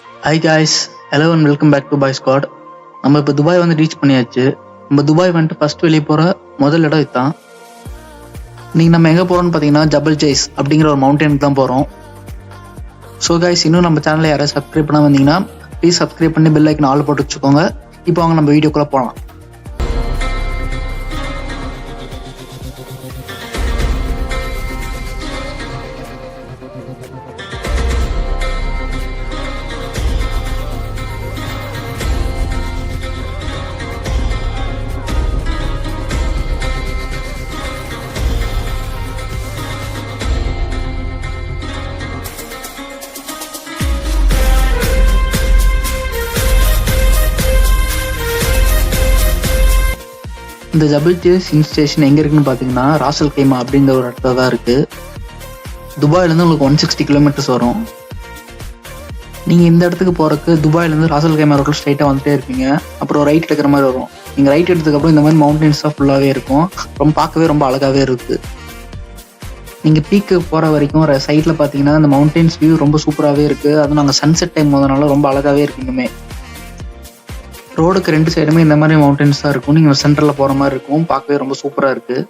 Hi guys, hello and welcome back to boy squad. நம்ம இப்போ Dubai வந்து reach பண்ணியாச்சு. நம்ம துபாய் வந்துட்டு ஃபர்ஸ்ட் வெளியே போகிற முதல் இடம் இதுதான். நீங்கள் நம்ம எங்கே போகிறோம்னு பார்த்தீங்கன்னா ஜபல் ஜெய்ஸ் அப்படிங்கிற ஒரு மவுண்டனுக்கு தான் போகிறோம். ஸோ காய்ஸ், இன்னும் நம்ம சேனலை யாராவது சப்ஸ்கிரைப் பண்ண வந்தீங்கன்னா ப்ளீஸ் சப்ஸ்கிரைப் பண்ணி பெல் ஐக்கன் ஆல் போட்டு வச்சுக்கோங்க. இப்போ வாங்க நம்ம வீடியோக்குள்ளே போகலாம். இந்த ஜபல் ஜெய்ஸ் ஹில் ஸ்டேஷன் எங்கே இருக்குன்னு பார்த்தீங்கன்னா ராசல் கைமா அப்படிங்கிற ஒரு இடத்துல தான் இருக்குது. துபாயிலேருந்து உங்களுக்கு 160 கிலோமீட்டர்ஸ் வரும். நீங்கள் இந்த இடத்துக்கு போகிறதுக்கு துபாயிலேருந்து ராசல் கைமா ரோட்டில் ஸ்ட்ரைட்டாக வந்துட்டே இருப்பீங்க. அப்புறம் ரைட் எடுக்கிற மாதிரி வரும். நீங்கள் ரைட் எடுத்ததுக்கப்புறம் இந்த மாதிரி மவுண்டன்ஸ் தான் ஃபுல்லாகவே இருக்கும். பார்க்கவே ரொம்ப அழகாகவே இருக்குது. நீங்கள் பீக்கு போகிற வரைக்கும் சைடில் பார்த்தீங்கன்னா அந்த மவுண்டன்ஸ் வியூ ரொம்ப சூப்பராகவே இருக்குது. அதுவும் நாங்கள் சன்செட் டைம் போதனால ரொம்ப அழகாகவே இருக்கு. இன்னுமே ரோடுக்கு 2 சைடுமே இந்த மாதிரி மவுண்டன்ஸ் தான் இருக்கும். நீங்கள் சென்டரில் போகிற மாதிரி இருக்கும். பார்க்கவே ரொம்ப சூப்பராக இருக்குது.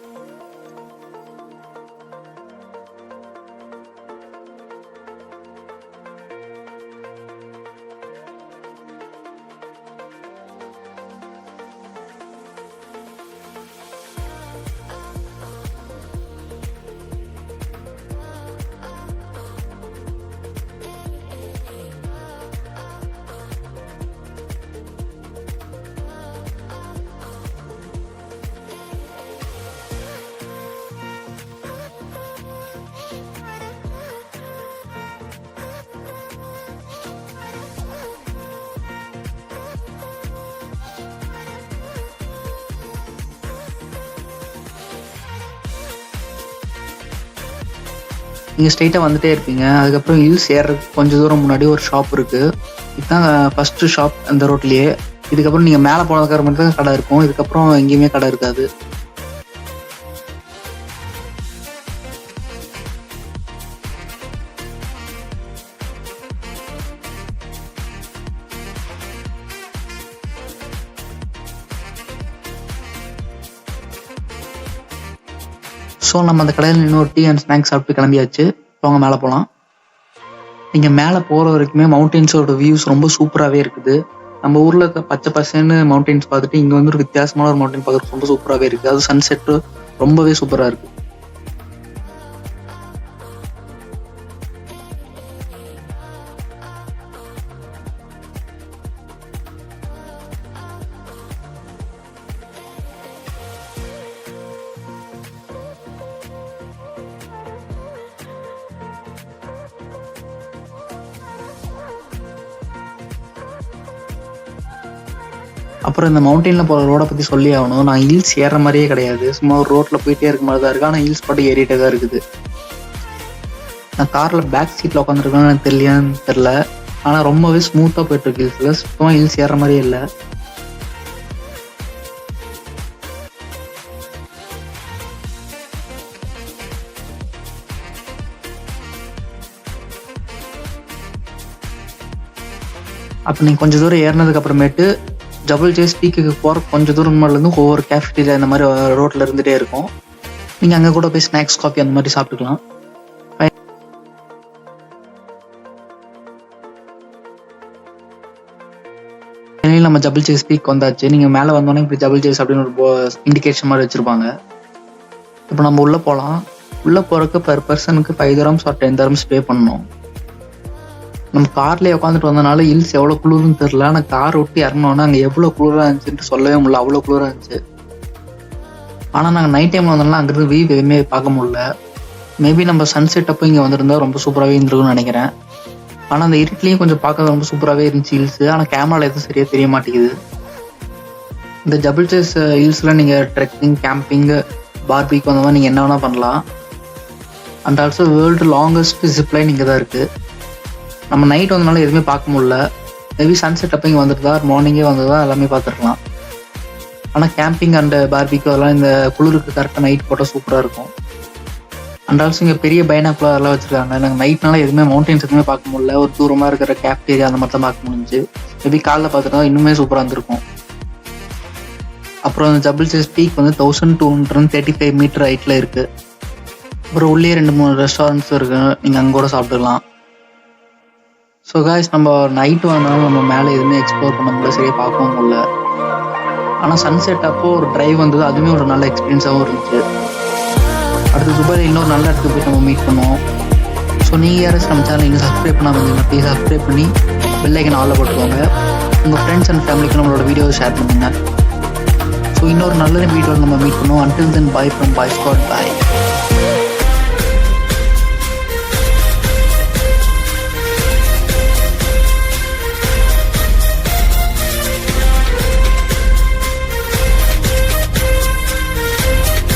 நீங்கள் ஸ்ட்ரைட்டாக வந்துட்டே இருப்பீங்க. அதுக்கப்புறம் ஹில்ஸ் ஏறுறதுக்கு கொஞ்சம் தூரம் முன்னாடி ஒரு ஷாப் இருக்குது. இதுதான் ஃபஸ்ட்டு ஷாப் அந்த ரோட்லேயே. இதுக்கப்புறம் நீங்கள் மேலே போனதுக்கு மட்டும் தான் கடை இருக்கும். இதுக்கப்புறம் எங்கேயுமே கடை இருக்காது. ஸோ நம்ம அந்த கடையில் இன்னொரு டீ அண்ட் ஸ்நாக்ஸ் சாப்பிட்டு கிளம்பியாச்சு. அவங்க மேலே போகலாம். நீங்கள் மேலே போகிற வரைக்குமே மவுண்டன்ஸோட வியூஸ் ரொம்ப சூப்பராகவே இருக்குது. நம்ம ஊரில் இருக்க பச்சை பசேன்னு மவுண்டன்ஸ் பார்த்துட்டு இங்கே வந்து ஒரு வித்தியாசமான ஒரு மவுண்டன் பார்க்குறது ரொம்ப சூப்பராகவே இருக்குது. அது சன்செட்டு ரொம்பவே சூப்பராக இருக்குது. அப்புறம் இந்த மவுண்டனில் போகிற ரோடை பற்றி சொல்லி ஆகணும். நான் ஹில்ஸ் ஏறுற மாதிரியே கிடையாது. சும்மா ஒரு ரோட்டில் போயிட்டே இருக்க மாதிரி தான் இருக்குது. ஆனால் ஹில்ஸ் பாட்டு ஏறிட்டே தான் இருக்குது. நான் காரில் பேக் சீட்டில் உட்காந்துருக்கேன்னு எனக்கு தெரில. ஆனால் ரொம்பவே ஸ்மூத்தாக போயிட்டுருக்கு. ஹில்ஸில் சுத்தமாக ஹில்ஸ் ஏறுற மாதிரியே இல்லை. அப்போ நீங்கள் கொஞ்சம் தூரம் ஏறினதுக்கு அப்புறமேட்டு ஜபல் ஜெய்ஸ் பீக்குக்கு போகிற கொஞ்சம் தூரம் முன்னாடிலேருந்து ஒவ்வொரு கேஃபிட்டீரியா இந்த மாதிரி ரோட்டில் இருந்துகிட்டே இருக்கும். நீங்கள் அங்கே கூட போய் ஸ்நாக்ஸ் காஃபி அந்த மாதிரி சாப்பிட்டுக்கலாம். நம்ம ஜபல் ஜெய்ஸ் பீக் வந்தாச்சு. நீங்கள் மேலே வந்தோடனே இப்படி ஜபல் ஜெய்ஸ் அப்படின்னு ஒரு இண்டிகேஷன் மாதிரி வச்சுருப்பாங்க. இப்போ நம்ம உள்ளே போகலாம். உள்ளே போகிறதுக்கு பர் பர்சனுக்கு 5 dirhams or 10 dirhams பே பண்ணணும். நம்ம கார்லேயே உட்காந்துட்டு வந்தனால ஹில்ஸ் எவ்வளோ குளிர்னு தெரில. ஆனால் கார் விட்டு இறங்கினோன்னா அங்கே எவ்வளோ குளிராக இருந்துச்சுன்ட்டு சொல்லவே முடியல. அவ்வளோ குளிராக இருந்துச்சு. ஆனால் நாங்கள் நைட் டைமில் வந்தோம்னா அங்கேருந்து வியூ எதுவுமே பார்க்க முடியல. மேபி நம்ம சன்செட் அப்போ இங்கே வந்திருந்தா ரொம்ப சூப்பராகவே இருந்திருக்குன்னு நினைக்கிறேன். ஆனால் அந்த இருட்டிலையும் கொஞ்சம் பார்க்க ரொம்ப சூப்பராகவே இருந்துச்சு ஹில்ஸு. ஆனால் கேமராவில் எதுவும் சரியாக தெரிய மாட்டேங்குது. இந்த ஜபல் ஜெய்ஸ் ஹில்ஸில் நீங்கள் ட்ரெக்கிங், கேம்பிங், பார்பிக்கு வந்த மாதிரி நீங்கள் என்ன வேணால் பண்ணலாம். And also world longest zipline இங்கே தான் இருக்குது. நம்ம நைட் வந்தனால எதுவுமே பார்க்க முடியல. மேபி சன்செட் அப்போ இங்கே வந்துட்டு தான் மார்னிங்கே வந்து தான் எல்லாமே பார்த்துருக்கலாம். ஆனால் கேம்பிங் அண்ட் பார்பிக்கு அதெல்லாம் இந்த குளிருக்கு கரெக்டாக நைட் போட்டால் சூப்பராக இருக்கும். அண்ட் ஆல்சோ இங்கே பெரிய பைனாக்குலர்லாம் வச்சுருக்காங்க. நாங்கள் நைட்னால எதுவுமே மவுண்டன்ஸ் எதுவுமே பார்க்க முடியல. ஒரு தூரமாக இருக்கிற கேப்டேரியா அந்த மாதிரி தான் பார்க்க முடிஞ்சு. மேபி காலைல பார்த்துட்டா இன்னுமே சூப்பராக இருந்திருக்கும். அப்புறம் அந்த ஜபல் சேஸ் பீக் வந்து 1235 மீட்டர் ஹைட்டில் இருக்குது. அப்புறம் உள்ளே 2-3 ரெஸ்டாரண்ட்ஸ் இருக்கு, நீங்கள் அங்கே கூட சாப்பிட்டுக்கலாம். ஸோ காய்ஸ், நம்ம நைட்டு வந்தாலும் நம்ம மேலே எதுவுமே எக்ஸ்ப்ளோர் பண்ண முடியல, சரியாக பார்க்கவும் முடியல. ஆனால் சன்செட் அப்போ ஒரு டிரைவ் வந்தது, அதுவுமே ஒரு நல்ல எக்ஸ்பீரியன்ஸாகவும் இருந்துச்சு. அடுத்து துபாயில் இன்னொரு நல்ல இடத்துக்கு போய் நம்ம மீட் பண்ணுவோம். ஸோ நீங்கள் யாராச்சும் நம்ம சேனல் இன்னும் சப்ஸ்கிரைப் பண்ணாமல் இருந்தீங்கன்னா ப்ளீஸ் சப்ஸ்கிரைப் பண்ணி பெல் ஐக்கன் ஆல்ல போட்டுக்கோங்க. உங்கள் ஃப்ரெண்ட்ஸ் அண்ட் ஃபேமிலிக்கு நம்மளோட வீடியோவை ஷேர் பண்ணுங்க. ஸோ இன்னொரு நல்ல வீடியோவில் நம்ம மீட் பண்ணுவோம். Until then, bye from Boyz. Bye.